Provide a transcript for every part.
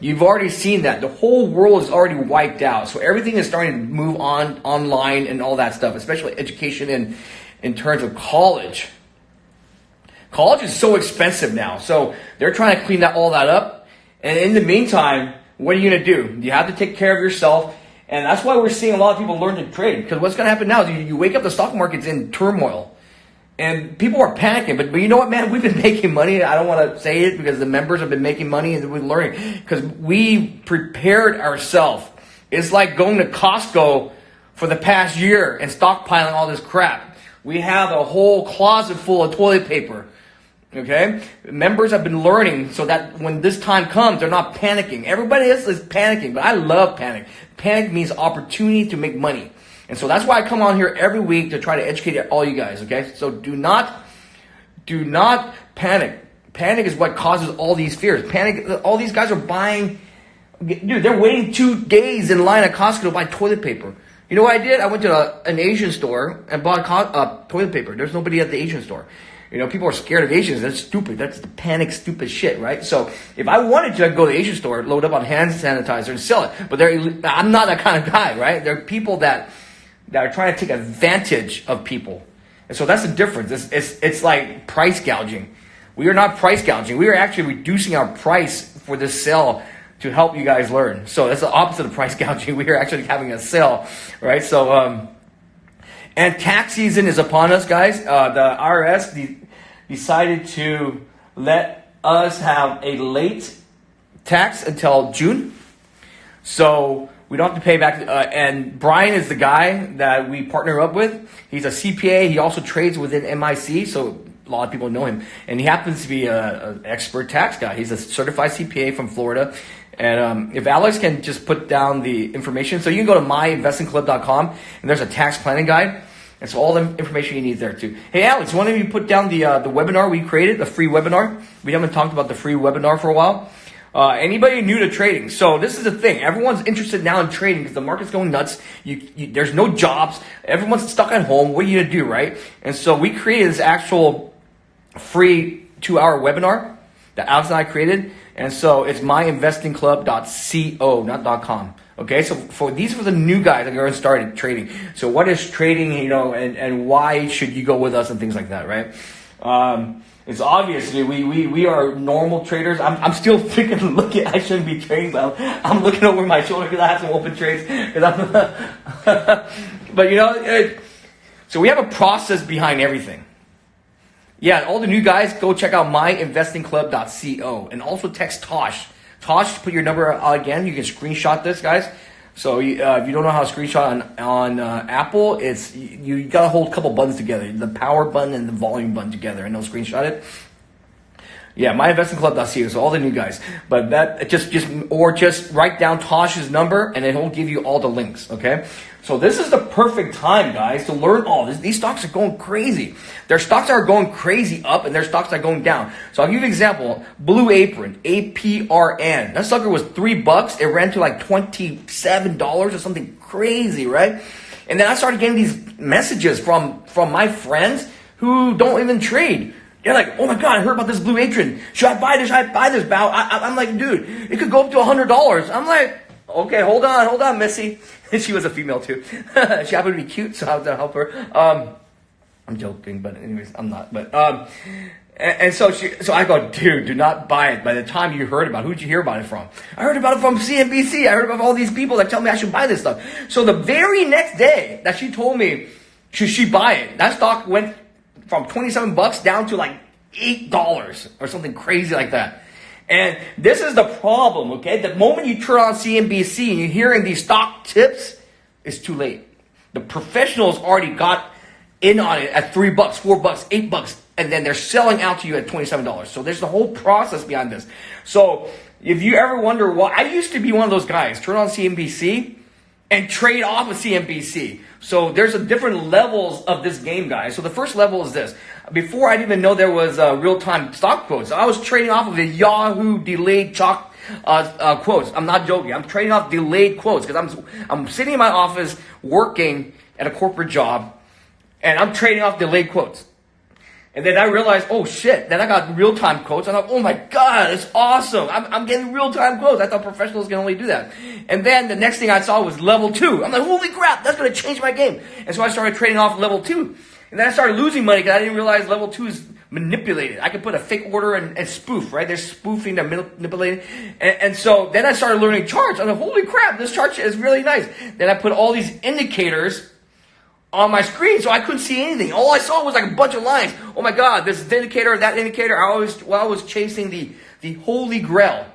You've already seen that. The whole world is already wiped out. So everything is starting to move on online and all that stuff, especially education in terms of college. College is so expensive now. So they're trying to clean all that up. And in the meantime, what are you going to do? You have to take care of yourself. And that's why we're seeing a lot of people learn to trade. Because what's going to happen now is you wake up, the stock market's in turmoil. And people are panicking, but you know what, man? We've been making money. I don't want to say it because the members have been making money and we're learning because we prepared ourselves. It's like going to Costco for the past year and stockpiling all this crap. We have a whole closet full of toilet paper. Okay? Members have been learning so that when this time comes, they're not panicking. Everybody else is panicking, but I love panic. Panic means opportunity to make money. And so that's why I come on here every week to try to educate all you guys, okay? So do not panic. Panic is what causes all these fears. Panic, all these guys are buying, dude, they're waiting 2 days in line at Costco to buy toilet paper. You know what I did? I went to an Asian store and bought toilet paper. There's nobody at the Asian store. You know, people are scared of Asians. That's stupid. That's the panic, stupid shit, right? So if I wanted to, I'd go to the Asian store, load up on hand sanitizer and sell it. But I'm not that kind of guy, right? There are people that are trying to take advantage of people. And so that's the difference. It's like price gouging. We are not price gouging. We are actually reducing our price for this sale to help you guys learn. So that's the opposite of price gouging. We are actually having a sale, right? So, and tax season is upon us, guys. The IRS decided to let us have a late tax until June. So we don't have to pay back. And Brian is the guy that we partner up with. He's a CPA. He also trades within MIC. So a lot of people know him. And he happens to be an expert tax guy. He's a certified CPA from Florida. And if Alex can just put down the information. So you can go to myinvestingclub.com and there's a tax planning guide. And so all the information you need there too. Hey Alex, why don't you put down the webinar we created, the free webinar? We haven't talked about the free webinar for a while. Anybody new to trading? So this is the thing. Everyone's interested now in trading because the market's going nuts. There's no jobs. Everyone's stuck at home. What are you going to do, right? And so we created this actual free 2-hour webinar that Alex and I created. And so it's myinvestingclub.co, not .com. Okay, so these are the new guys that are going to start trading. So what is trading, and why should you go with us and things like that, right? It's obviously we are normal traders. I'm still looking. I shouldn't be trading, but I'm looking over my shoulder because I have some open trades. But so we have a process behind everything. Yeah, all the new guys, go check out myinvestingclub.co and also text Tosh. Tosh, put your number out again. You can screenshot this, guys. So if you don't know how to screenshot on Apple, it's you got to hold a couple buttons together, the power button and the volume button together, and they'll screenshot it. Yeah, myinvestingclub.co. So all the new guys, but that just write down Tosh's number, and it will give you all the links. Okay. So this is the perfect time, guys, to learn all this. These stocks are going crazy. Their stocks are going crazy up, and their stocks are going down. So I'll give you an example. Blue Apron, APRN. That sucker was $3. It ran to like $27 or something crazy, right? And then I started getting these messages from my friends who don't even trade. They're like, oh my God, I heard about this Blue Apron. Should I buy this? Should I buy this, Bao? I'm like, dude, it could go up to $100. I'm like, okay, hold on, Missy. She was a female too. She happened to be cute, so I had to help her. I'm joking, but anyways, I'm not. But and so I go, dude, do not buy it. By the time you heard about it, who'd you hear about it from? I heard about it from CNBC. I heard about all these people that tell me I should buy this stuff. So the very next day that she told me should she buy it, that stock went from $27 down to like $8 or something crazy like that. And this is the problem, okay? The moment you turn on CNBC and you're hearing these stock tips, it's too late. The professionals already got in on it at $3, $4, $8, and then they're selling out to you at $27. So there's the whole process behind this. So if you ever wonder why, I used to be one of those guys, turn on CNBC and trade off of CNBC. So there's a different levels of this game, guys. So the first level is this. Before I didn't even know there was real-time stock quotes. I was trading off of the Yahoo delayed quotes. I'm not joking. I'm trading off delayed quotes because I'm sitting in my office working at a corporate job, and I'm trading off delayed quotes. And then I realized, oh shit, then I got real-time quotes. I thought, oh my God, it's awesome. I'm getting real-time quotes. I thought professionals can only do that. And then the next thing I saw was level 2. I'm like, holy crap, that's going to change my game. And so I started trading off level 2. And then I started losing money because I didn't realize level 2 is manipulated. I could put a fake order and spoof, right? They're spoofing, they're manipulating. And so then I started learning charts. I'm like, holy crap, this chart is really nice. Then I put all these indicators on my screen, so I couldn't see anything. All I saw was like a bunch of lines. Oh my God, this indicator, that indicator. I was chasing the holy grail.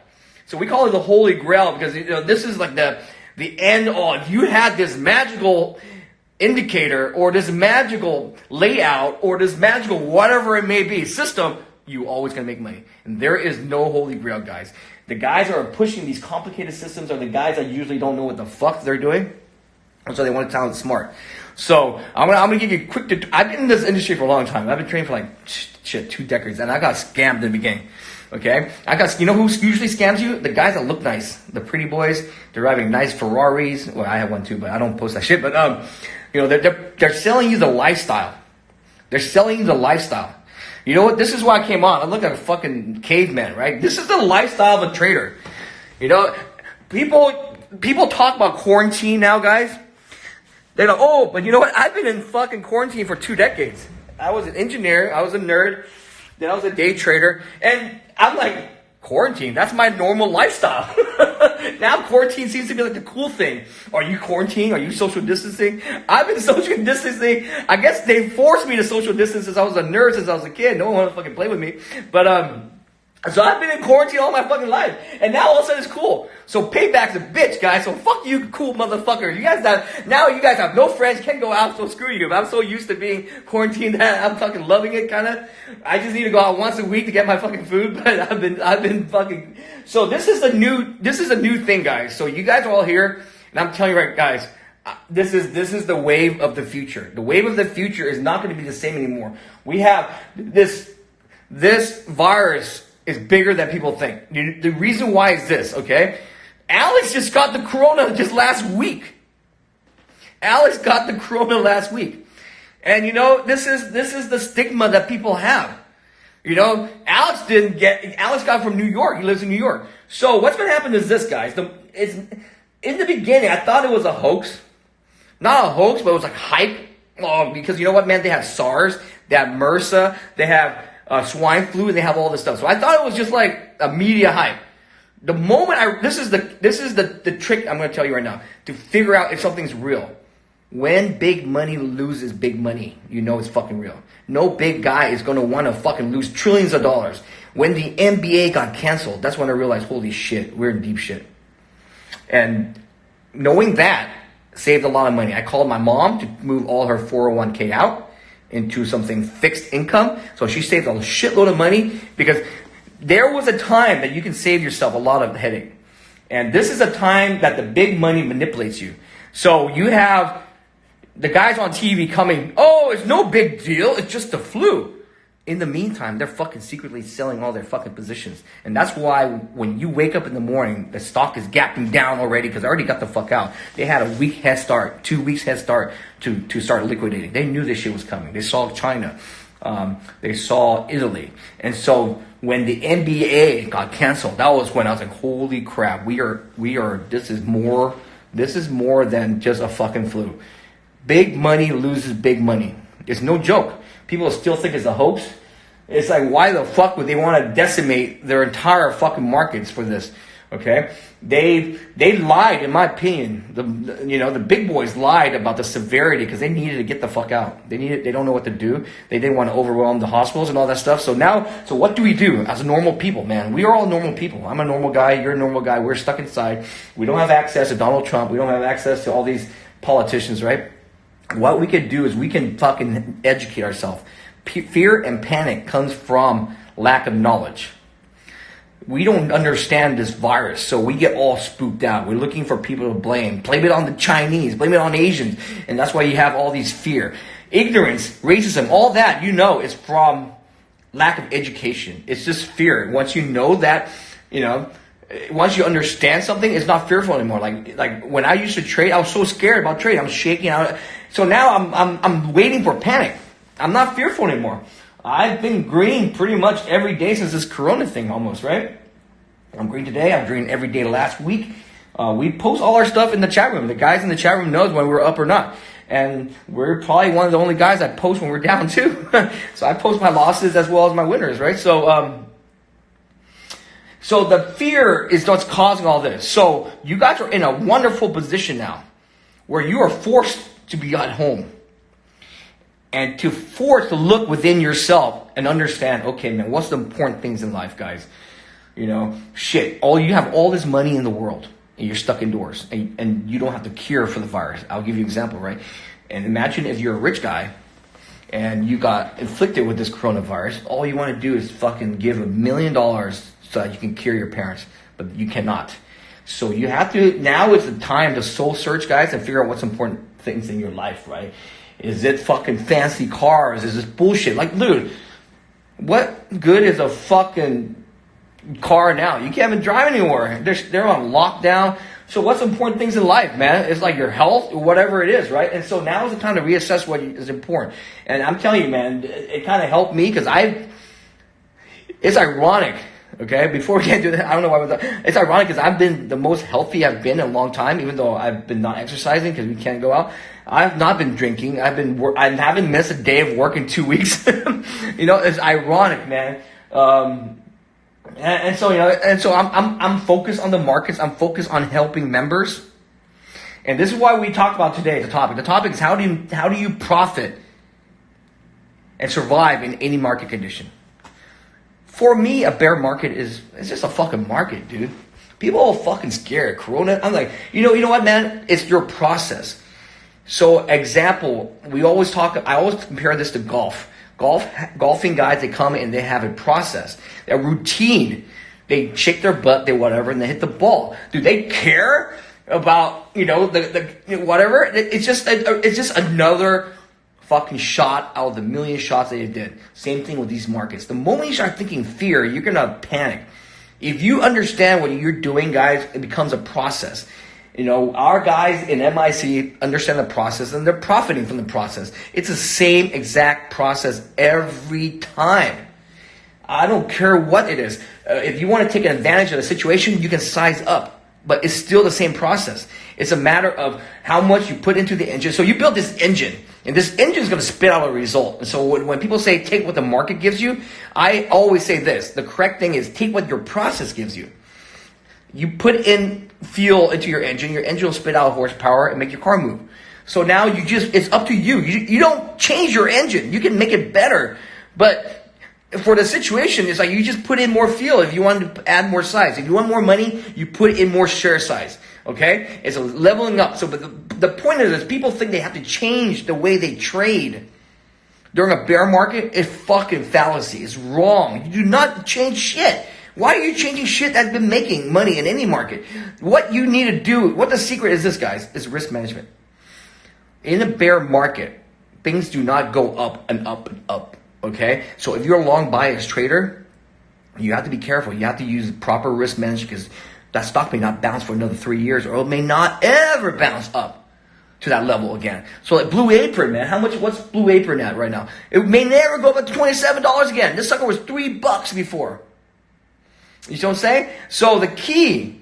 So we call it the holy grail because this is like the end all. If you had this magical indicator or this magical layout or this magical whatever it may be system, you always gonna make money. And there is no holy grail, guys. The guys that are pushing these complicated systems are the guys that usually don't know what the fuck they're doing, and so they want to sound smart. So I'm gonna give you a quick. I've been in this industry for a long time. I've been training for like 2 decades, and I got scammed in the beginning. Okay, you know who usually scams you? The guys that look nice, the pretty boys. They're driving nice Ferraris. Well, I have one too, but I don't post that shit. But they're selling you the lifestyle. They're selling you the lifestyle. You know what? This is why I came on. I look like a fucking caveman, right? This is the lifestyle of a trader. You know, people talk about quarantine now, guys. They're like, oh, but you know what? I've been in fucking quarantine for 2 decades. I was an engineer. I was a nerd. Then I was a day trader. And I'm like, quarantine, that's my normal lifestyle. Now quarantine seems to be like the cool thing. Are you quarantining? Are you social distancing? I've been social distancing. I guess they forced me to social distance since I was a nerd, since I was a kid. No one wanted to fucking play with me. But, so I've been in quarantine all my fucking life. And now all of a sudden it's cool. So payback's a bitch, guys. So fuck you, cool motherfucker. You guys have no friends, can't go out, so screw you. I'm so used to being quarantined that I'm fucking loving it, kind of. I just need to go out once a week to get my fucking food, but I've been fucking. So this is a new thing, guys. So you guys are all here, and I'm telling you right, guys, this is the wave of the future. The wave of the future is not going to be the same anymore. We have this virus is bigger than people think. The reason why is this, okay? Alex just got the corona just last week. Alex got the corona last week. And this is the stigma that people have. Alex got it from New York. He lives in New York. So what's going to happen is this, guys. In the beginning, I thought it was a hoax. Not a hoax, but it was like hype. Oh, because you know what, man? They have SARS, they have MRSA, they have swine flu, and they have all this stuff. So I thought it was just like a media hype. The moment this is the trick I'm going to tell you right now to figure out if something's real. When big money loses big money, you know it's fucking real. No big guy is going to want to fucking lose trillions of dollars. When the NBA got canceled, that's when I realized, holy shit, we're in deep shit. And knowing that saved a lot of money. I called my mom to move all her 401k out into something fixed income. So she saved a shitload of money because there was a time that you can save yourself a lot of headache. And this is a time that the big money manipulates you. So you have the guys on TV coming, oh, it's no big deal. It's just the flu. In the meantime, they're fucking secretly selling all their fucking positions. And that's why when you wake up in the morning, the stock is gapping down already because I already got the fuck out. They had a week head start, 2 weeks head start to start liquidating. They knew this shit was coming. They saw China. They saw Italy. And so when the NBA got canceled, that was when I was like, holy crap, this is more than just a fucking flu. Big money loses big money. It's no joke. People still think it's a hoax. It's like, why the fuck would they want to decimate their entire fucking markets for this? Okay, they lied, in my opinion. The big boys lied about the severity because they needed to get the fuck out. They don't know what to do. They didn't want to overwhelm the hospitals and all that stuff. So what do we do as normal people, man? We are all normal people. I'm a normal guy. You're a normal guy. We're stuck inside. We don't have access to Donald Trump. We don't have access to all these politicians, right? What we could do is we can fucking educate ourselves. Fear and panic comes from lack of knowledge. We don't understand this virus, so we get all spooked out. We're looking for people to blame. Blame it on the Chinese. Blame it on Asians. And that's why you have all these fear. Ignorance, racism, all that, is from lack of education. It's just fear. Once you know that, once you understand something, it's not fearful anymore. Like when I used to trade, I was so scared about trading. I'm shaking out. So now I'm waiting for panic. I'm not fearful anymore. I've been green pretty much every day since this Corona thing almost, right? I'm green today. I'm green every day last week. We post all our stuff in the chat room. The guys in the chat room knows when we're up or not. And we're probably one of the only guys that post when we're down too. So I post my losses as well as my winners, right? So the fear is what's causing all this. So you guys are in a wonderful position now where you are forced to be at home and forced to look within yourself and understand, okay, man, what's the important things in life, guys? You know, shit, you have all this money in the world and you're stuck indoors and you don't have the cure for the virus. I'll give you an example, right? And imagine if you're a rich guy and you got inflicted with this coronavirus. All you want to do is fucking give $1 million so that you can cure your parents, but you cannot. So you have to, now is the time to soul search, guys, and figure out what's important things in your life, right? Is it fucking fancy cars? Is this bullshit? Like, dude, what good is a fucking car now? You can't even drive anymore. They're on lockdown. So what's important things in life, man? It's like your health or whatever it is, right? And so now is the time to reassess what is important. And I'm telling you, man, it kind of helped me because it's ironic. Okay, before we get into that, I don't know why it's ironic because I've been the most healthy I've been in a long time, even though I've been not exercising because we can't go out. I've not been drinking. I haven't missed a day of work in 2 weeks. You know, it's ironic, man. And so I'm focused on the markets. I'm focused on helping members, and this is why we talked about today. The topic. The topic is how do you profit and survive in any market condition. For me, a bear market it's just a fucking market, dude. People are fucking scared. Corona, I'm like, you know what, man? It's your process. So, example, I always compare this to golf. Golfing guys, they come and they have a process, a routine. They shake their butt, they whatever, and they hit the ball. Do they care about, the whatever? It's just another fucking shot out of the million shots that you did. Same thing with these markets. The moment you start thinking fear, you're gonna panic. If you understand what you're doing, guys, it becomes a process. Our guys in MIC understand the process and they're profiting from the process. It's the same exact process every time. I don't care what it is. If you want to take advantage of the situation, you can size up, but it's still the same process. It's a matter of how much you put into the engine. So you build this engine, and this engine is going to spit out a result. And so when people say take what the market gives you, I always say this. The correct thing is take what your process gives you. You put in fuel into your engine will spit out horsepower and make your car move. So now it's up to you. You don't change your engine. You can make it better. But for the situation, it's like you just put in more fuel if you want to add more size. If you want more money, you put in more share size. Okay? It's a leveling up. So but the point is people think they have to change the way they trade during a bear market. It's fucking fallacy. It's wrong. You do not change shit. Why are you changing shit that's been making money in any market? What you need to do, what the secret is this, guys, is risk management. In a bear market, things do not go up and up and up, okay? So if you're a long bias trader, you have to be careful. You have to use proper risk management because that stock may not bounce for another 3 years or it may not ever bounce up to that level again. So like Blue Apron, man, what's Blue Apron at right now? It may never go up to $27 again. This sucker was $3 before. You see what I'm saying? So the key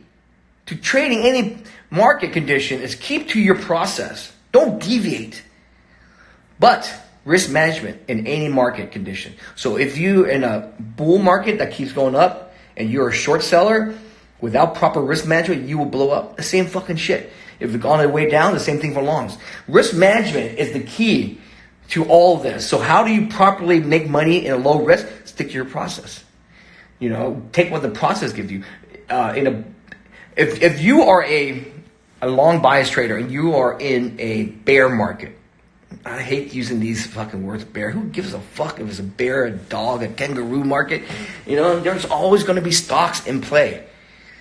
to trading any market condition is keep to your process. Don't deviate. But risk management in any market condition. So if you in a bull market that keeps going up and you're a short seller, without proper risk management, you will blow up. The same fucking shit. If it's gone the way down, the same thing for longs. Risk management is the key to all of this. So how do you properly make money in a low risk? Stick to your process. Take what the process gives you. If you are a long bias trader and you are in a bear market, I hate using these fucking words, bear. Who gives a fuck if it's a bear, a dog, a kangaroo market? There's always going to be stocks in play.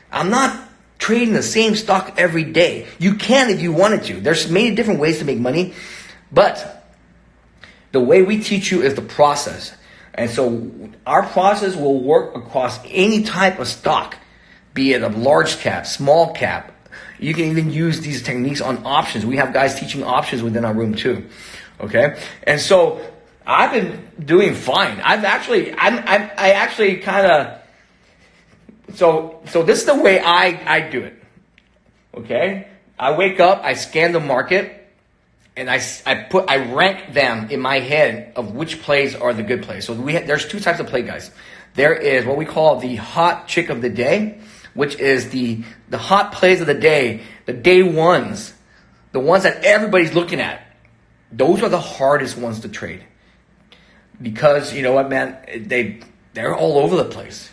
I'm not trading the same stock every day. You can if you wanted to. There's many different ways to make money, but the way we teach you is the process. And so our process will work across any type of stock, be it a large cap, small cap. You can even use these techniques on options. We have guys teaching options within our room too. Okay? And so I've been doing fine. I actually kind of, so this is the way I do it. Okay? I wake up, I scan the market, and I rank them in my head of which plays are the good plays. So there's two types of play, guys. There is what we call the hot chick of the day, which is the hot plays of the day, the day ones, the ones that everybody's looking at. Those are the hardest ones to trade. Because, you know what, man, they're all over the place.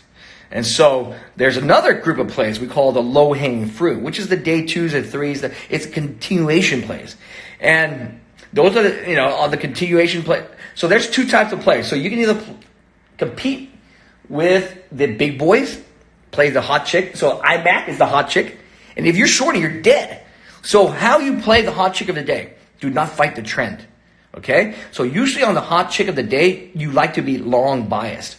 And so there's another group of plays we call the low-hanging fruit, which is the day twos and threes. It's continuation plays. And those are on the continuation play. So there's two types of plays. So you can either compete with the big boys, play the hot chick. So IMAC is the hot chick. And if you're shorting, you're dead. So how you play the hot chick of the day? Do not fight the trend. Okay? So usually on the hot chick of the day, you like to be long biased.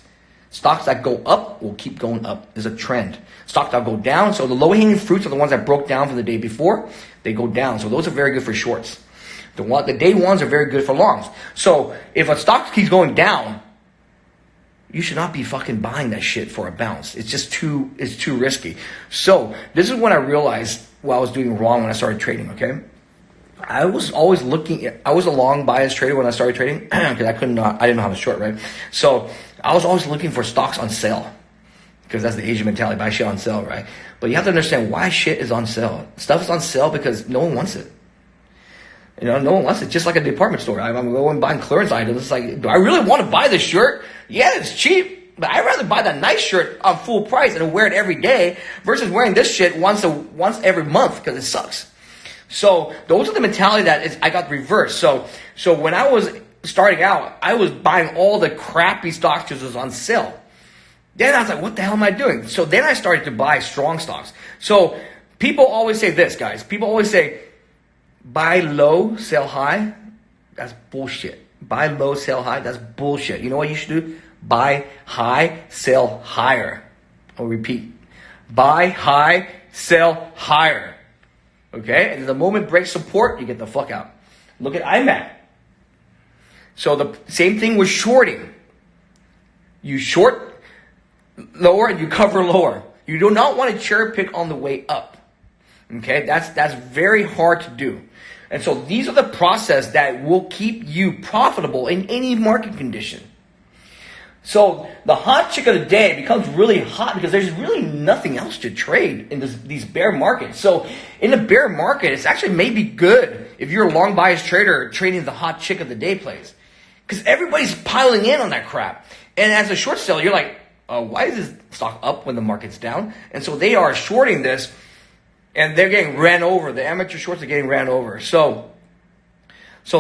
Stocks that go up will keep going up. There's a trend. Stocks that go down. So the low-hanging fruits are the ones that broke down from the day before. They go down. So those are very good for shorts. The day ones are very good for longs. So if a stock keeps going down, you should not be fucking buying that shit for a bounce. It's just too risky. So this is when I realized what I was doing wrong when I started trading, okay? I was always I was a long bias trader when I started trading because I didn't know how to short, right? So I was always looking for stocks on sale because that's the Asian mentality, buy shit on sale, right? But you have to understand why shit is on sale. Stuff is on sale because no one wants it. No one wants it. Just like a department store. I'm going buying clearance items. It's like, do I really want to buy this shirt? Yeah, it's cheap, but I'd rather buy that nice shirt on full price and wear it every day versus wearing this shit once every month because it sucks. So those are the mentality I got reversed. So when I was starting out, I was buying all the crappy stocks because it was on sale. Then I was like, what the hell am I doing? So then I started to buy strong stocks. So people always say this, guys. People always say, buy low, sell high. That's bullshit. Buy low, sell high. That's bullshit. You know what you should do? Buy high, sell higher. I'll repeat. Buy high, sell higher. Okay? And the moment breaks support, you get the fuck out. Look at IMAC. So the same thing with shorting. You short lower and you cover lower. You do not want to cherry pick on the way up. Okay? That's very hard to do. And so these are the process that will keep you profitable in any market condition. So the hot chick of the day becomes really hot because there's really nothing else to trade in these bear markets. So in a bear market, it's actually maybe good if you're a long bias trader trading the hot chick of the day plays. Because everybody's piling in on that crap. And as a short seller, you're like, why is this stock up when the market's down? And so they are shorting this. And they're getting ran over. The amateur shorts are getting ran over. So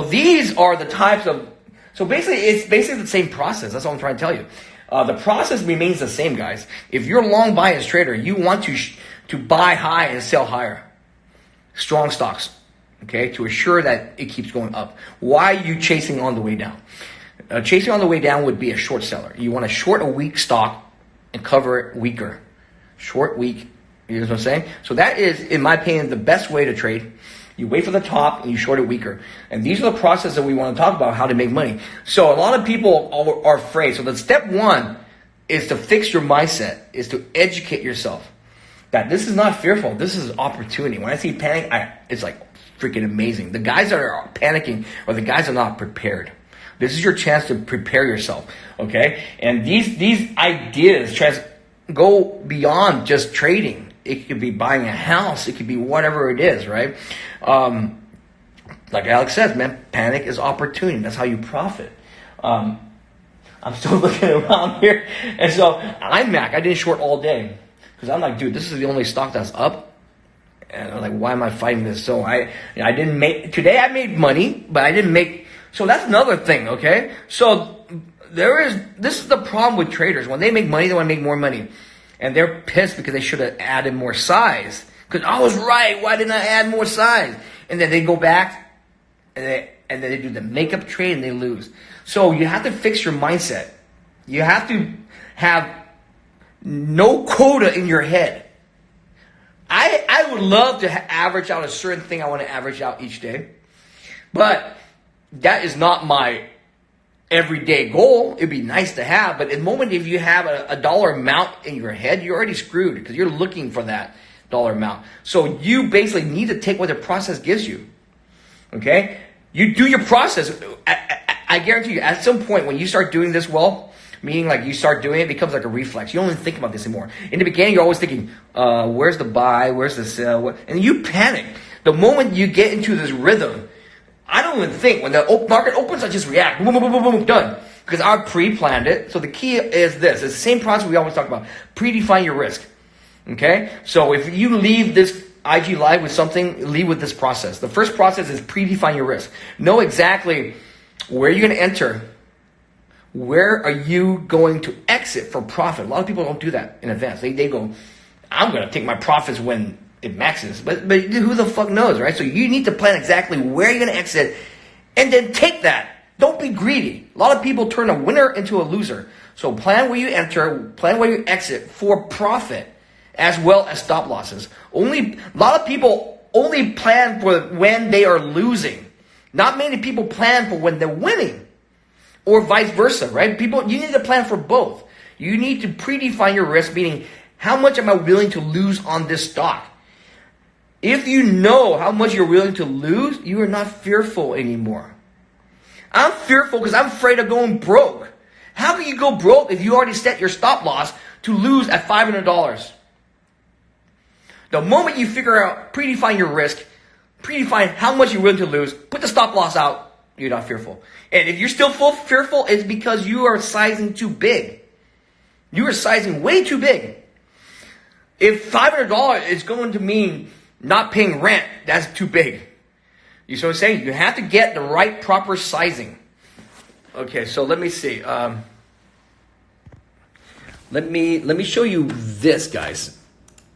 these are the types of. So basically, it's basically the same process. That's what I'm trying to tell you. The process remains the same, guys. If you're a long bias trader, you want to buy high and sell higher. Strong stocks, okay, to assure that it keeps going up. Why are you chasing on the way down? Chasing on the way down would be a short seller. You want to short a weak stock and cover it weaker. Short, weak. You know what I'm saying? So that is, in my opinion, the best way to trade. You wait for the top and you short it weaker. And these are the processes that we want to talk about, how to make money. So a lot of people are afraid. So the step one is to fix your mindset, is to educate yourself. That this is not fearful. This is opportunity. When I see panic, it's like freaking amazing. The guys that are panicking are the guys that are not prepared. This is your chance to prepare yourself. Okay? And these ideas go beyond just trading. It could be buying a house. It could be whatever it is, right? Like Alex says, man, panic is opportunity. That's how you profit. I'm still looking around here. And so IMAC, I didn't short all day. Because I'm like, dude, this is the only stock that's up. And I'm like, why am I fighting this? So I didn't make, today I made money, but I didn't make, so that's another thing, okay? So this is the problem with traders. When they make money, they want to make more money. And they're pissed because they should have added more size. Because I was right. Why didn't I add more size? And then they go back and then they do the makeup trade and they lose. So you have to fix your mindset. You have to have no quota in your head. I would love to average out a certain thing I want to average out each day. But that is not my everyday goal. It'd be nice to have, but at the moment if you have a dollar amount in your head, you're already screwed because you're looking for that dollar amount. So you basically need to take what the process gives you. Okay? You do your process. I guarantee you, at some point when you start doing this well, meaning like you start doing it, it becomes like a reflex. You don't even think about this anymore. In the beginning, you're always thinking, where's the buy? Where's the sell? And you panic. The moment you get into this rhythm, I don't even think. When the market opens, I just react. Boom, boom, boom, boom, boom, done. Because I pre-planned it. So the key is this. It's the same process we always talk about. Predefine your risk. Okay? So if you leave this IG Live with something, leave with this process. The first process is predefine your risk. Know exactly where you're going to enter. Where are you going to exit for profit? A lot of people don't do that in advance. They go, I'm going to take my profits when it maxes. But who the fuck knows, right? So you need to plan exactly where you're going to exit and then take that. Don't be greedy. A lot of people turn a winner into a loser. So plan where you enter, plan where you exit for profit as well as stop losses. A lot of people only plan for when they are losing. Not many people plan for when they're winning. Or vice versa, right? You need to plan for both. You need to predefine your risk, meaning how much am I willing to lose on this stock? If you know how much you're willing to lose, you are not fearful anymore. I'm fearful because I'm afraid of going broke. How can you go broke if you already set your stop loss to lose at $500? The moment you figure out, predefine your risk, predefine how much you're willing to lose, put the stop loss out, you're not fearful. And if you're still fearful, it's because you are sizing too big. You are sizing way too big. If $500 is going to mean not paying rent, that's too big. You see what I'm saying? You have to get the right proper sizing. Okay, so let me see. Let me show you this, guys.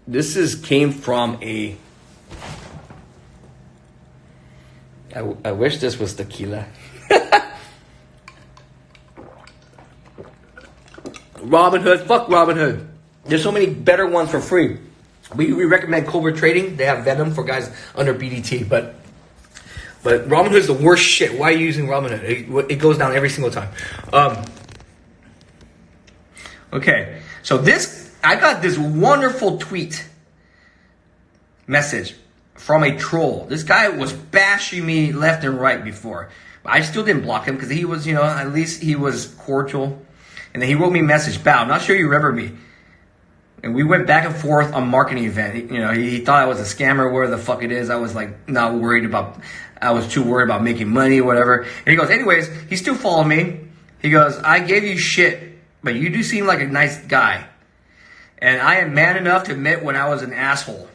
This came from a. I wish this was tequila. Robinhood, fuck Robinhood. There's so many better ones for free. We recommend Cobra Trading. They have Venom for guys under BDT, but Robinhood is the worst shit. Why are you using Robinhood? It goes down every single time. Okay, so I got this wonderful tweet message from a troll. This guy was bashing me left and right before. I still didn't block him because he was, at least he was cordial. And then he wrote me a message, "Bow, I'm not sure you remember me." And we went back and forth on marketing event. He thought I was a scammer, where the fuck it is. I was like I was too worried about making money or whatever. And he goes, anyways, he still followed me. He goes, "I gave you shit, but you do seem like a nice guy. And I am man enough to admit when I was an asshole.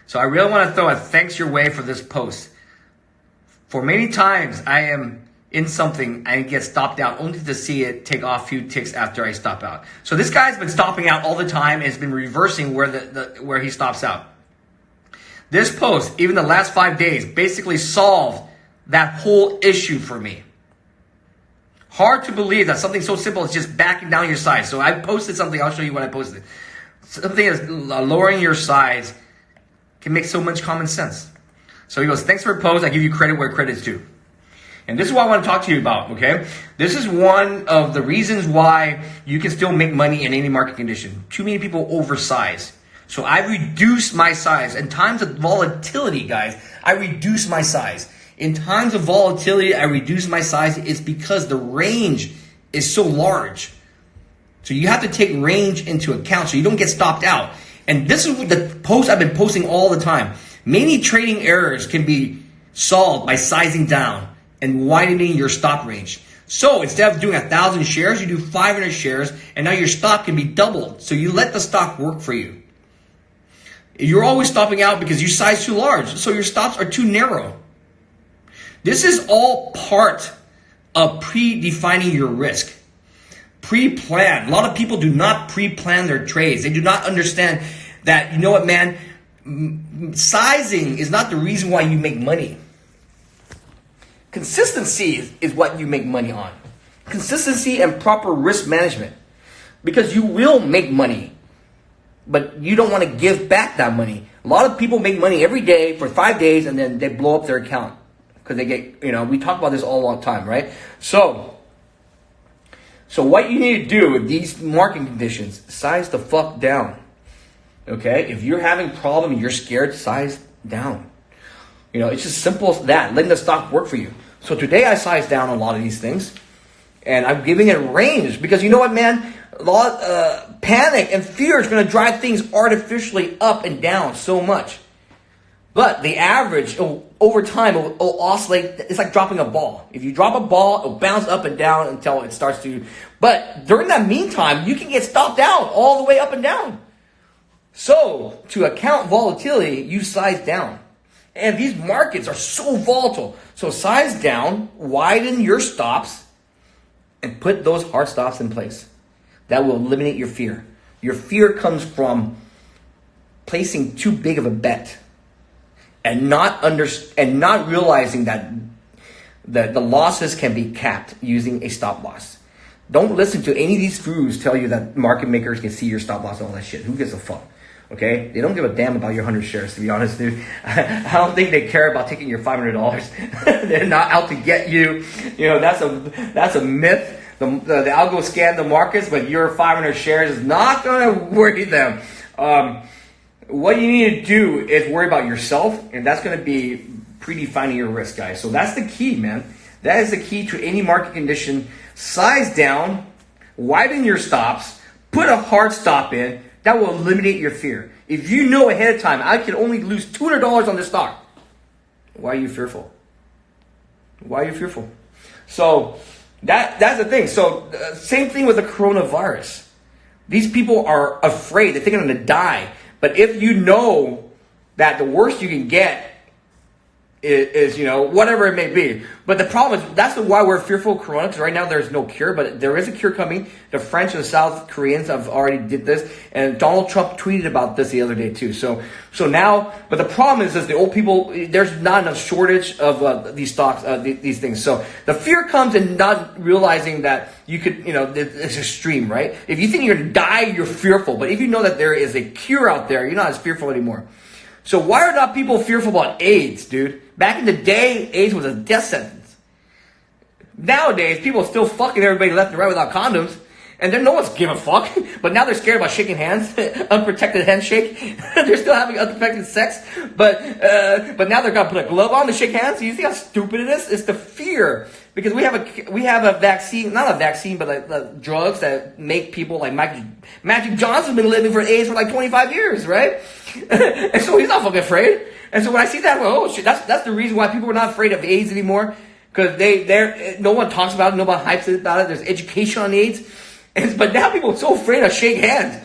So I really want to throw a thanks your way for this post. For many times I am in something and get stopped out only to see it take off a few ticks after I stop out." So this guy's been stopping out all the time and has been reversing where he stops out. This post, even the last 5 days, basically solved that whole issue for me. Hard to believe that something so simple as just backing down your size. So I posted something, I'll show you what I posted. Something as lowering your size can make so much common sense. So he goes, "Thanks for the post. I give you credit where credit's due." And this is what I want to talk to you about, okay? This is one of the reasons why you can still make money in any market condition. Too many people oversize. So I reduce my size. In times of volatility, guys, I reduce my size. In times of volatility, I reduce my size. It's because the range is so large. So you have to take range into account so you don't get stopped out. And this is what the post I've been posting all the time. Many trading errors can be solved by sizing down and widening your stop range. So instead of doing 1,000 shares, you do 500 shares, and now your stop can be doubled. So you let the stock work for you. You're always stopping out because you size too large, so your stops are too narrow. This is all part of predefining your risk. Pre-plan. A lot of people do not pre-plan their trades. They do not understand that, you know what, man, sizing is not the reason why you make money. Consistency is what you make money on. Consistency and proper risk management. Because you will make money, but you don't want to give back that money. A lot of people make money every day for 5 days and then they blow up their account. Because they get, we talk about this all the time, right? So, So what you need to do with these market conditions, size the fuck down. Okay? If you're having problem and you're scared, size down. You know, it's just simple as that. Letting the stock work for you. So today I sized down a lot of these things. And I'm giving it range. Because you know what, man? A lot panic and fear is going to drive things artificially up and down so much. But the average, over time, will oscillate. It's like dropping a ball. If you drop a ball, it'll bounce up and down until it starts to... But during that meantime, you can get stopped out all the way up and down. So, to account volatility, you size down. And these markets are so volatile. So size down, widen your stops, and put those hard stops in place. That will eliminate your fear. Your fear comes from placing too big of a bet. And not realizing that the losses can be capped using a stop loss. Don't listen to any of these fools tell you that market makers can see your stop loss and all that shit. Who gives a fuck? Okay? They don't give a damn about your 100 shares, to be honest, dude. I don't think they care about taking your $500. They're not out to get you. You know, that's a myth. The algo scan the markets, but your 500 shares is not going to worry them. What you need to do is worry about yourself, and that's going to be predefining your risk, guys. So that's the key, man. That is the key to any market condition. Size down, widen your stops, put a hard stop in. That will eliminate your fear. If you know ahead of time, I can only lose $200 on this stock. Why are you fearful? Why are you fearful? So that's the thing. So same thing with the coronavirus. These people are afraid. They think they're going to die. But if you know that the worst you can get is, you know, whatever it may be. But the problem is, that's why we're fearful of Corona, because right now there's no cure, but there is a cure coming. The French and the South Koreans have already did this, and Donald Trump tweeted about this the other day too. So now, but the problem is the old people, there's not enough shortage of these stocks, these things. So the fear comes in not realizing that you could, you know, it's extreme, right? If you think you're going to die, you're fearful. But if you know that there is a cure out there, you're not as fearful anymore. So why are not people fearful about AIDS, dude? Back in the day, AIDS was a death sentence. Nowadays, people are still fucking everybody left and right without condoms. And then no one's give a fuck. But now they're scared about shaking hands. Unprotected handshake. They're still having unprotected sex. But now they're going to put a glove on to shake hands. You see how stupid it is? It's the fear. Because we have a vaccine, not a vaccine, but like drugs that make people like Magic Johnson's been living for AIDS for like 25 years, right? And so he's not fucking afraid. And so when I see that, I'm like, oh shit, that's the reason why people are not afraid of AIDS anymore. Because no one talks about it, no one hypes about it. There's education on AIDS. But now people are so afraid to shake hands.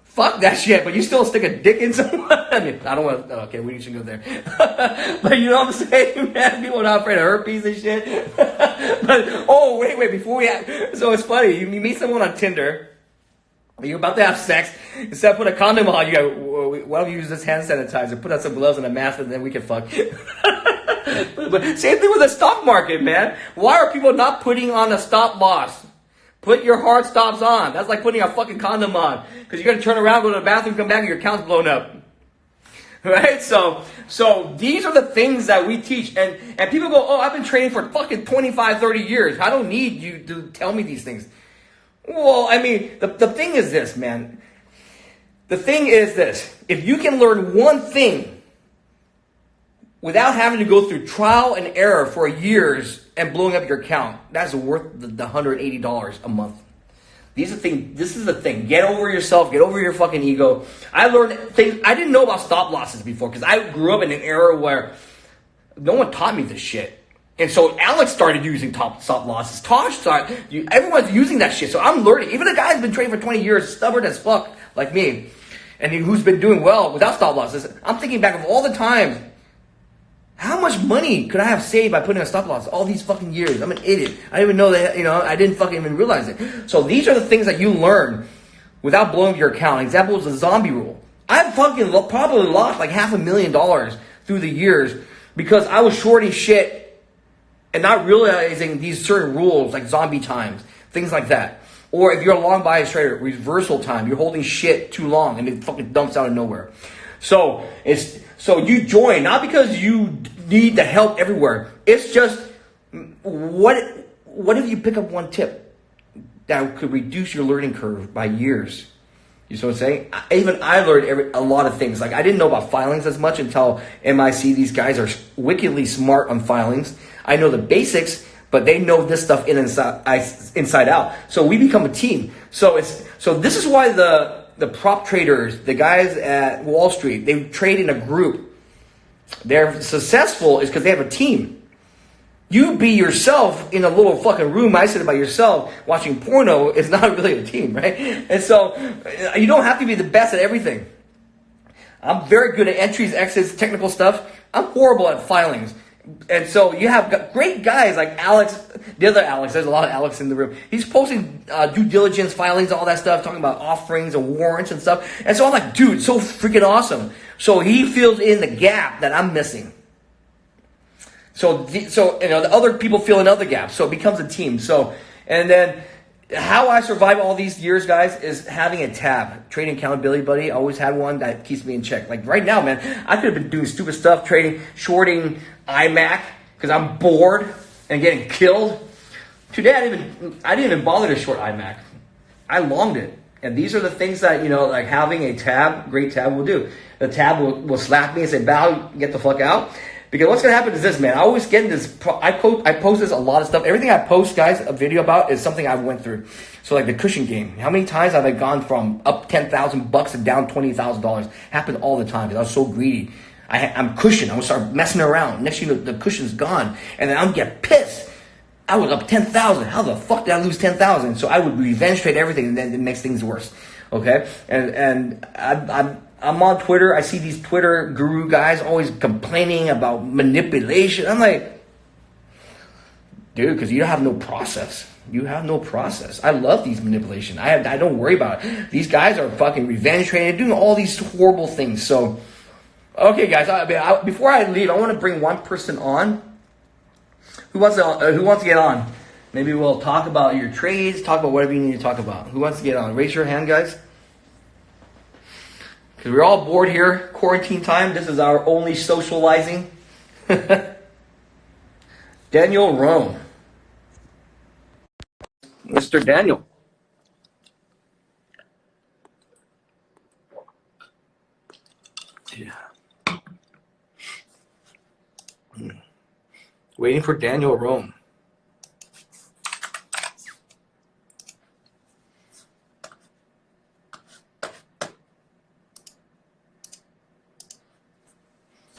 Fuck that shit, but you still stick a dick in someone? I mean, I don't want to, okay, we shouldn't go there. But you know what I'm saying, man? People are not afraid of herpes and shit. But, oh, wait, so it's funny. You meet someone on Tinder. You're about to have sex. Instead of put a condom on, you go, why don't you use this hand sanitizer? Put on some gloves and a mask, and then we can fuck. But same thing with the stock market, man. Why are people not putting on a stop loss? Put your hard stops on. That's like putting a fucking condom on. Because you're going to turn around, go to the bathroom, come back, and your account's blown up. Right? So these are the things that we teach. And people go, oh, I've been training for fucking 25, 30 years. I don't need you to tell me these things. Well, I mean, the thing is this, man. The thing is this. If you can learn one thing without having to go through trial and error for years and blowing up your account, that's worth the $180 a month. This is the thing. Get over yourself. Get over your fucking ego. I learned things. I didn't know about stop losses before because I grew up in an era where no one taught me this shit. And so Alex started using stop losses. Tosh started. Everyone's using that shit. So I'm learning. Even a guy who's been trading for 20 years, stubborn as fuck, like me, and who's been doing well without stop losses. I'm thinking back of all the times. How much money could I have saved by putting a stop loss all these fucking years? I'm an idiot. I didn't even know that, I didn't fucking even realize it. So these are the things that you learn without blowing up your account. Example is the zombie rule. I've fucking probably lost like $500,000 through the years because I was shorting shit and not realizing these certain rules like zombie times, things like that. Or if you're a long bias trader, reversal time, you're holding shit too long and it fucking dumps out of nowhere. So you join, not because you need the help everywhere. It's just, what if you pick up one tip that could reduce your learning curve by years. You see what I'm saying? Even I learned a lot of things. Like I didn't know about filings as much until MIC. These guys are wickedly smart on filings. I know the basics, but they know this stuff inside out. So we become a team. So this is why the prop traders, the guys at Wall Street, they trade in a group. They're successful is because they have a team. You be yourself in a little fucking room isolated by yourself watching porno is not really a team, right? And so you don't have to be the best at everything. I'm very good at entries, exits, technical stuff. I'm horrible at filings. And so you have great guys like Alex, the other Alex. There's a lot of Alex in the room. He's posting due diligence filings, all that stuff, talking about offerings and warrants and stuff. And so I'm like, dude, so freaking awesome. So he fills in the gap that I'm missing. So you know, the other people fill in other gaps. So it becomes a team. So, and then how I survive all these years, guys, is having a tab. Trading accountability buddy. I always had one that keeps me in check. Like right now, man, I could have been doing stupid stuff, shorting iMac because I'm bored and getting killed. Today, I didn't even bother to short iMac. I longed it. And these are the things that, you know, like having a tab, great tab will do. The tab will slap me and say, "Bow, get the fuck out." Because what's going to happen is this, man. I always get in this. I post this a lot of stuff. Everything I post, guys, a video about is something I went through. So like the cushion game. How many times have I gone from up $10,000 and down $20,000? Happened all the time because I was so greedy. I'm cushion. I'm going to start messing around. Next thing you know, the cushion's gone. And then I'm get pissed. I was up 10,000. How the fuck did I lose 10,000? So I would revenge trade everything, and then it makes things worse. Okay? And I'm on Twitter. I see these Twitter guru guys always complaining about manipulation. I'm like, dude, because you have no process. You have no process. I love these manipulation. I don't worry about it. These guys are fucking revenge trading, doing all these horrible things. So, okay, guys. Before I leave, I want to bring one person on. Who wants to get on? Maybe we'll talk about your trades. Talk about whatever you need to talk about. Who wants to get on? Raise your hand, guys. Because we're all bored here, quarantine time. This is our only socializing. Daniel Rome. Mr. Daniel. Yeah. Waiting for Daniel Rome.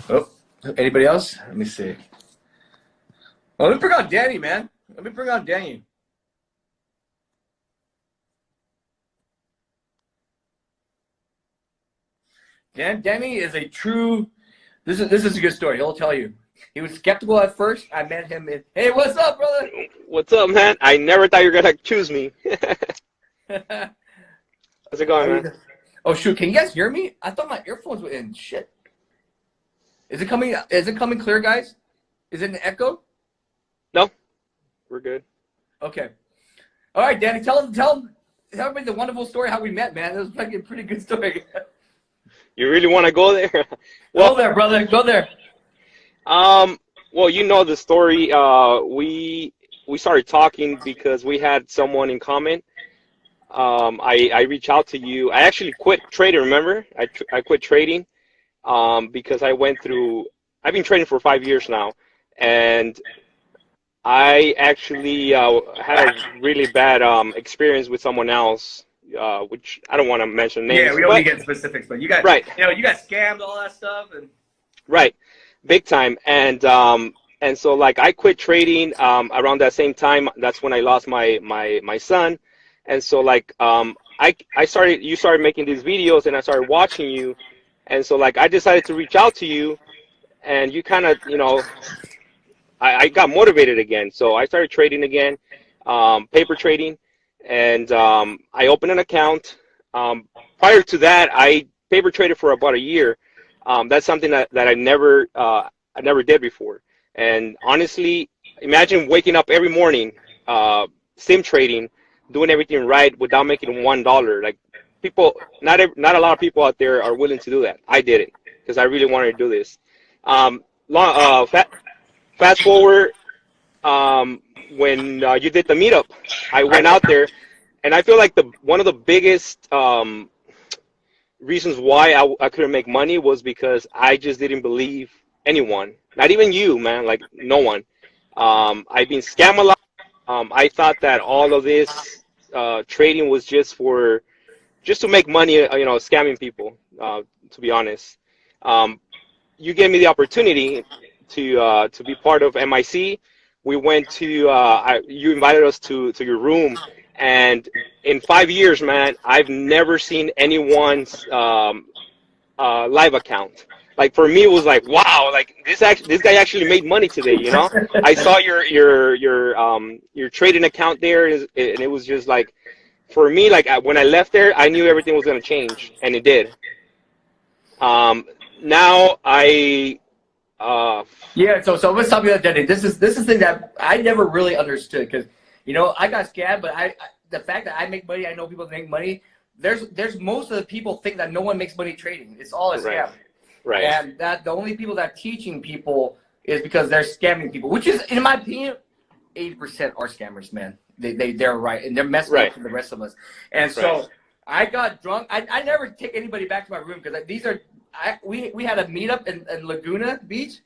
Oh, anybody else? Let me see. Oh, let me bring out Danny, man. Let me bring out Danny. Danny is a true. This is a good story. He'll tell you. He was skeptical at first. I met him in. Hey, what's up, brother? What's up, man? I never thought you were gonna choose me. How's it going, man? Oh shoot! Can you guys hear me? I thought my earphones were in. Shit. Is it coming? Is it coming clear, guys? Is it an echo? No, we're good. Okay. All right, Danny. Tell everybody the wonderful story how we met, man. It was like a pretty good story. You really want to go there? Well, go there, brother. Go there. Well, you know the story. We started talking because we had someone in common. I reached out to you. I actually quit trading. Remember, I quit trading because I went through. I've been trading for 5 years now, and I actually had a really bad experience with someone else. Which I don't want to mention names. Yeah, we don't need to get specifics, but you got right. You know, you got scammed, all that stuff, and right, big time. And so like I quit trading around that same time. That's when I lost my son. And so like you started making these videos, and I started watching you. And so like I decided to reach out to you, and you kind of I got motivated again. So I started trading again, paper trading. And I opened an account. Prior to that, I paper traded for about a year. That's something that I never did before. And honestly, imagine waking up every morning, sim trading, doing everything right without making $1. Like people, not a lot of people out there are willing to do that. I did it because I really wanted to do this. Fast forward. When you did the meetup, I went out there, and I feel like one of the biggest reasons why I couldn't make money was because I just didn't believe anyone, not even you, man, like no one. I've been scammed a lot. I thought that all of this trading was just to make money, scamming people. To be honest, you gave me the opportunity to be part of MIC. We went to you invited us to your room, and in 5 years, man, I've never seen anyone's live account. Like for me, it was like, wow, like this guy actually made money today. I saw your trading account there, and it was just like, for me, like when I left there, I knew everything was gonna change, and it did. Now Yeah, so let's talk about that. This is thing that I never really understood, because I got scammed, but the fact that I make money, I know people that make money. There's most of the people think that no one makes money trading. It's all a scam. Right. And that the only people that are teaching people is because they're scamming people, which is, in my opinion, 80% are scammers, man. They're right, and they're messing up for the rest of us. And so I got drunk. I never take anybody back to my room, because we had a meetup in Laguna Beach,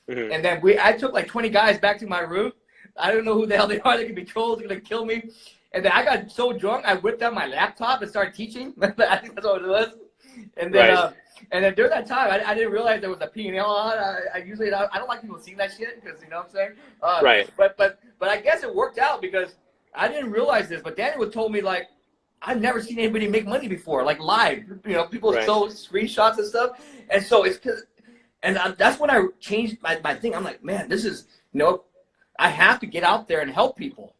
and then I took like 20 guys back to my room. I don't know who the hell they are. They could be trolls. They're gonna kill me. And then I got so drunk, I whipped out my laptop and started teaching. I think that's what it was. And then and then during that time, I didn't realize there was a P&L on. I usually I don't like people seeing that shit, because you know what I'm saying. But I guess it worked out, because I didn't realize this. But Danny would told me, like, I've never seen anybody make money before, like live. People show screenshots and stuff. And so it's that's when I changed my thing. I'm like, man, this is I have to get out there and help people.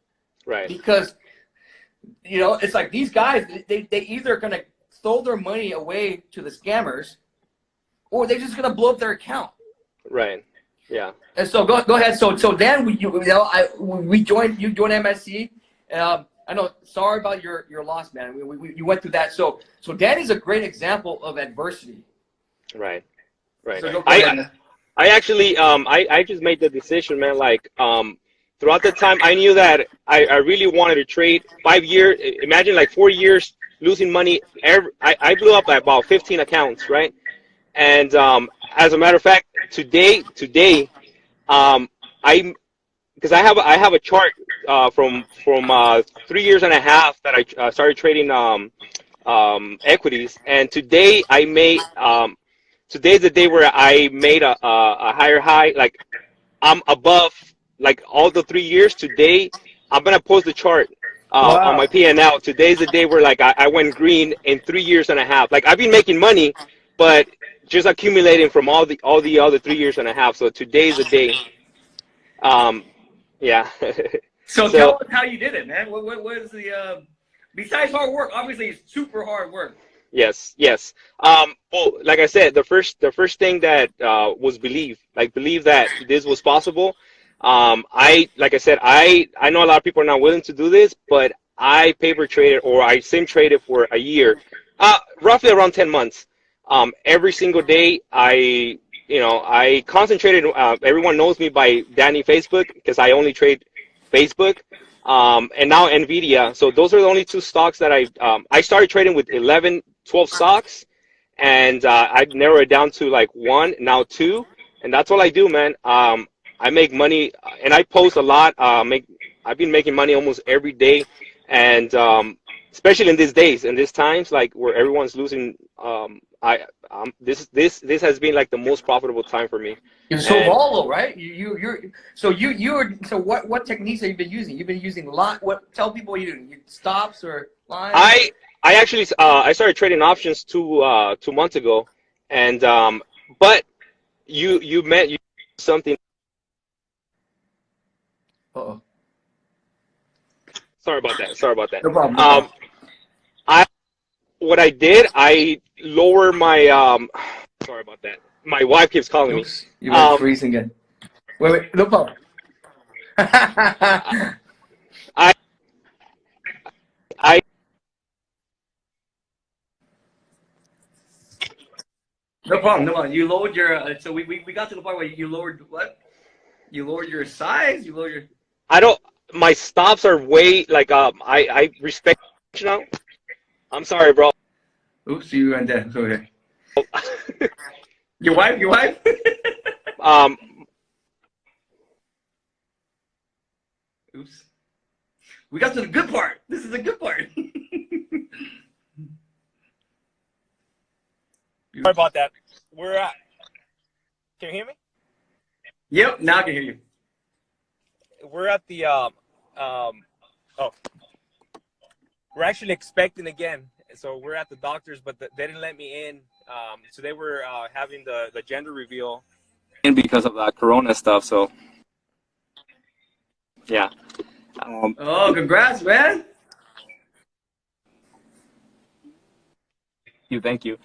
Right. Because it's like these guys, they either gonna throw their money away to the scammers, or they're just gonna blow up their account. Right. Yeah. And so go ahead. So then we joined. You joined MSC. I know. Sorry about your loss, man. You went through that. So Danny's a great example of adversity. Right. So I actually I just made the decision, man. Like throughout the time, I knew that I really wanted to trade. 5 years. Imagine like 4 years losing money. I blew up like about 15 accounts, right? And as a matter of fact, today, because I have a chart from 3 years and a half that I started trading equities, and today I made today's the day where I made a higher high. Like I'm above like all the 3 years. Today I'm gonna post the chart on my P&L. Today's the day where like I went green in 3 years and a half. Like I've been making money, but just accumulating from all the other 3 years and a half. So today's the day. Yeah. So tell us how you did it, man. What is the besides hard work? Obviously, it's super hard work. Yes. Well, like I said, the first thing that was believe that this was possible. Like I said, I know a lot of people are not willing to do this, but I paper traded, or I sim traded for a year, roughly around 10 months. Every single day, I concentrated. Everyone knows me by Danny Facebook, because I only trade Facebook, and now Nvidia. So those are the only two stocks that I started trading with 11, 12 stocks, and I narrowed it down to like one, now two, and that's all I do, man. I make money, and I post a lot. I've been making money almost every day, and especially in these days, in these times, like where everyone's losing. This has been like the most profitable time for me. You're so volatile, right? So what techniques have you been using? You've been using tell people what you do. Stops or lines? I actually I started trading options 2 months ago, and but you meant something. Uh-oh. Sorry about that. No problem. What I did, I lower my sorry about that. My wife keeps calling me. You're freezing again. Wait, no problem. No problem. You lowered your so we got to the point where you lowered what? You lowered your size, you lowered your my stops are way like I respect now? I'm sorry, bro. Oops, you went there. Okay. Your wife? Your wife? um, Oops. We got to the good part. This is the good part. Sorry about that. We're at. Can you hear me? Yep, now I can hear you. We're at the oh, we're actually expecting again. So we're at the doctor's, but they didn't let me in. So they were having the gender reveal. And because of that Corona stuff, so yeah. Oh, congrats, man. Thank you.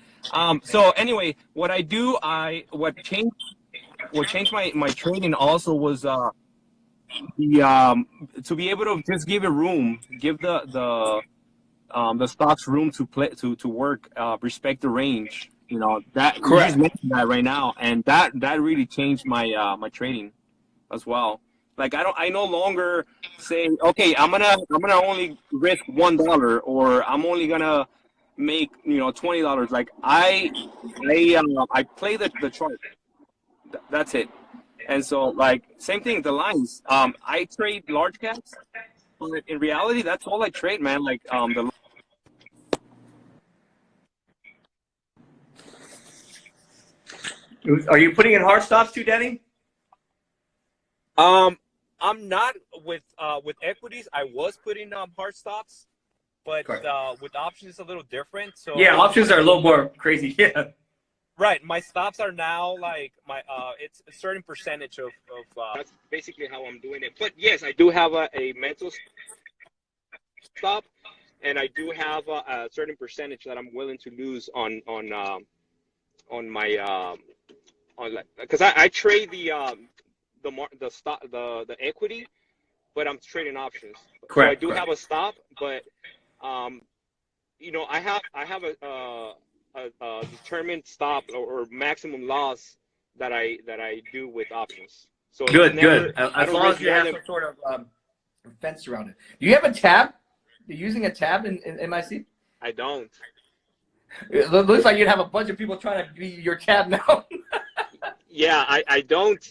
So anyway, what I do, what changed my trading also was the to be able to just give it room, give the stocks room to play to work, respect the range. You know that you Correct. just mentioned that right now, and that really changed my my trading as well. Like I no longer say, okay, I'm gonna only risk $1, or I'm only gonna make $20. Like I play the chart. That's it. And so like same thing, the lines. I trade large caps, but in reality, that's all I trade, man. Like the Are you putting in hard stops too, Danny? I'm not with equities. I was putting hard stops, but with options it's a little different. So yeah, options are a little more crazy. Yeah. Right, my stops are now like my it's a certain percentage of that's basically how I'm doing it. But yes, I do have a mental stop, and I do have a certain percentage that I'm willing to lose on my on, like, because I trade the stock, the equity, but I'm trading options. Correct. So I do correct. have a stop, but I have a determined stop or maximum loss that I do with options. So Good, it's never, good. I As don't long risk as you have more some sort of fence around it. Do you have a tab? You're using a tab in MIC? I don't. It looks like you'd have a bunch of people trying to be your tab now. Yeah, I don't.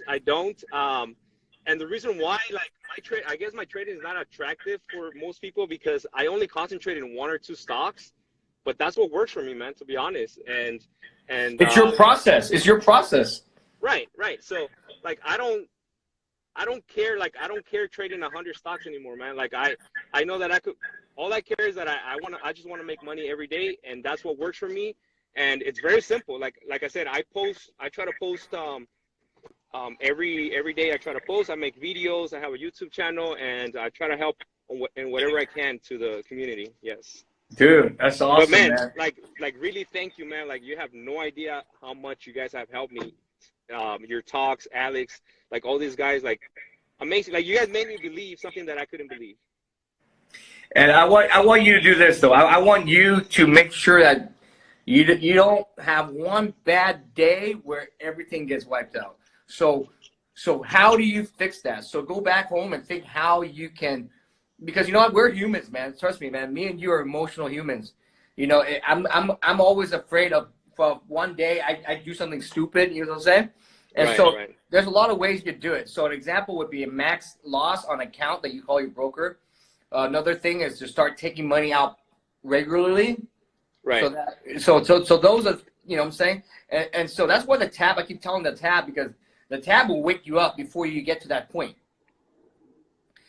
And the reason why, like my trade, I guess my trading is not attractive for most people because I only concentrate in one or two stocks, but that's what works for me, man. To be honest, and It's your process. It's your process. right. So like I don't care. Like I don't care trading 100 stocks anymore, man. Like I know that I could. All I care is that I just want to make money every day, and that's what works for me. And it's very simple. Like I said, I try to post every day. I try to post. I make videos. I have a YouTube channel, and I try to help in whatever I can to the community. Yes. Dude, that's awesome, But man, man. like really, thank you, man. Like you have no idea how much you guys have helped me. Your talks, Alex, like all these guys, like amazing. Like you guys made me believe something that I couldn't believe. And I want you to do this though. I want you to make sure that you don't have one bad day where everything gets wiped out. So how do you fix that? So go back home and think how you can, because you know what, we're humans, man. Trust me, man. Me and you are emotional humans. You know, I'm always afraid of one day I do something stupid. You know what I'm saying? And Right. There's a lot of ways you do it. So an example would be a max loss on account that you call your broker. Another thing is to start taking money out regularly. Right. So those are, you know what I'm saying? And so that's why the tab, I keep telling the tab, because the tab will wake you up before you get to that point.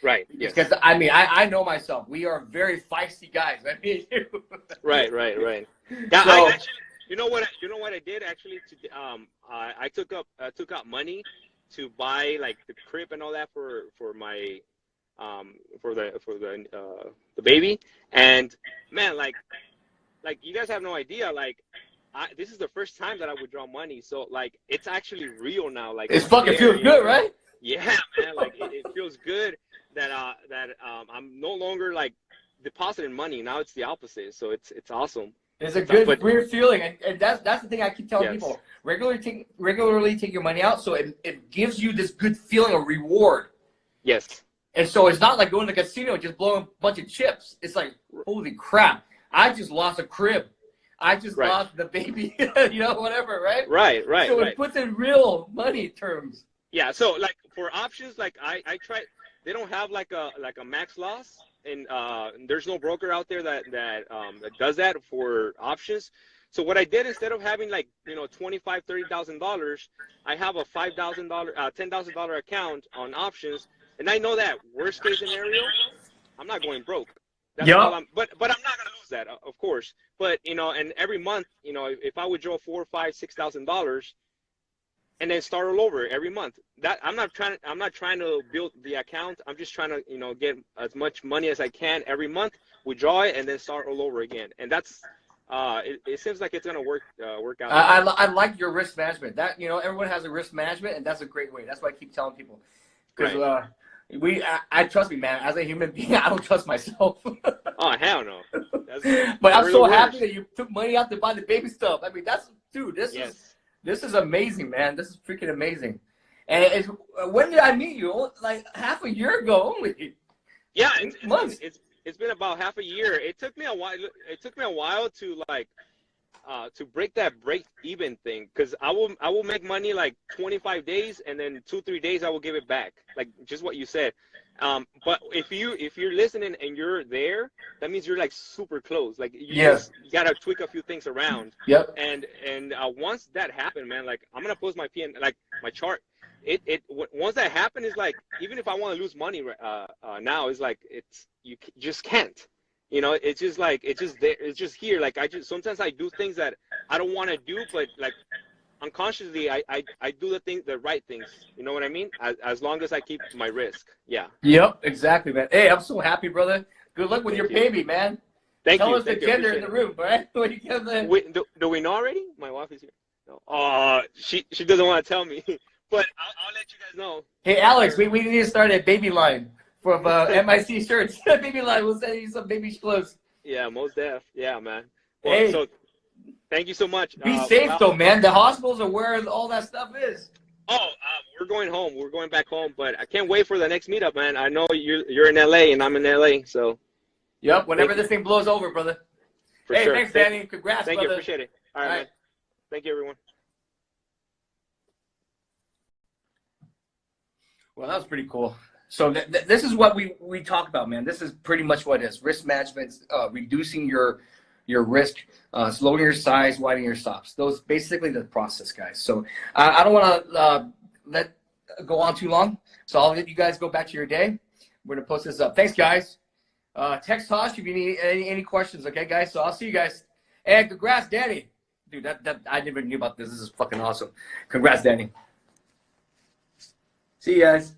Right. Yes. Because I mean, I know myself. We are very feisty guys. I mean, Right. Yeah. So, Actually, you know what I did actually? I took out money to buy like the crib and all that for my for the baby. And man, like you guys have no idea. Like this is the first time that I would draw money, so like it's actually real now. Like it fucking feels good, right? Yeah, man. Like it feels good that I'm no longer like depositing money. Now it's the opposite. So it's awesome. It's a good, weird feeling, and that's the thing I keep telling people. Regularly take your money out, so it gives you this good feeling of reward. Yes. And so it's not like going to the casino and just blowing a bunch of chips. It's like, holy crap, I just lost a crib. I just lost the baby, you know, whatever, right? Right. So it puts in real money terms. Yeah. So like for options, like I tried, they don't have like a max loss, and there's no broker out there that does that for options. So what I did, instead of having like, you know, $25,000-$30,000, I have a $5,000, $10,000 account on options, and I know that worst case scenario, I'm not going broke. That's all but I'm not gonna lose that, of course. But you know, and every month, you know, if I withdraw $4,000, $5,000, $6,000, and then start all over every month, that I'm not trying to build the account. I'm just trying to, you know, get as much money as I can every month, withdraw it, and then start all over again. And that's it seems like it's gonna work out. I like your risk management. That, you know, everyone has a risk management, and that's a great way. That's why I keep telling people, because I trust me, man. As a human being, I don't trust myself. Oh hell no! But I'm so happy that you took money out to buy the baby stuff. I mean, this is amazing, man. This is freaking amazing. And when did I meet you? Like half a year ago only. Yeah, months. It's been about half a year. It took me a while. It took me a while to like to break that break even thing, because I will make money like 25 days, and then 2-3 days I will give it back, like just what you said. But if you're listening and you're there, that means you're like super close. Like you just gotta tweak a few things around. Yep. And once that happened, man, like I'm gonna post my like my chart. Once that happened, is like, even if I want to lose money now, it's like you just can't. You know, it's just like it's just here. Like sometimes I do things that I don't want to do, but like unconsciously I do the right things. You know what I mean? As long as I keep my risk. Yeah. Yep, exactly, man. Hey, I'm so happy, brother. Good luck with your baby, man. Tell us the gender in the room, right? Wait, do we know already? My wife is here. No. She doesn't want to tell me, but I'll let you guys know. Hey, Alex, we need to start a baby line for MIC shirts. Baby line. We'll send you some baby clothes. Yeah, most def. Yeah, man. Well, hey. So thank you so much. Be safe, though, man. The hospitals are where all that stuff is. Oh, we're going home. We're going back home, but I can't wait for the next meetup, man. I know you're in LA and I'm in LA, so. Yep. Whenever this thing blows over, brother. For sure. Thanks, Danny. Congrats, Thank brother. you. Appreciate it. All right, man. Thank you, everyone. Well, that was pretty cool. So this is what we talk about, man. This is pretty much what it is. Risk management, reducing your risk, slowing your size, widening your stops. Those basically the process, guys. So I don't want to let go on too long. So I'll let you guys go back to your day. We're gonna post this up. Thanks, guys. Text Tosh if you need any questions. Okay, guys. So I'll see you guys. And congrats, Danny. Dude, that I never knew about this. This is fucking awesome. Congrats, Danny. See you guys.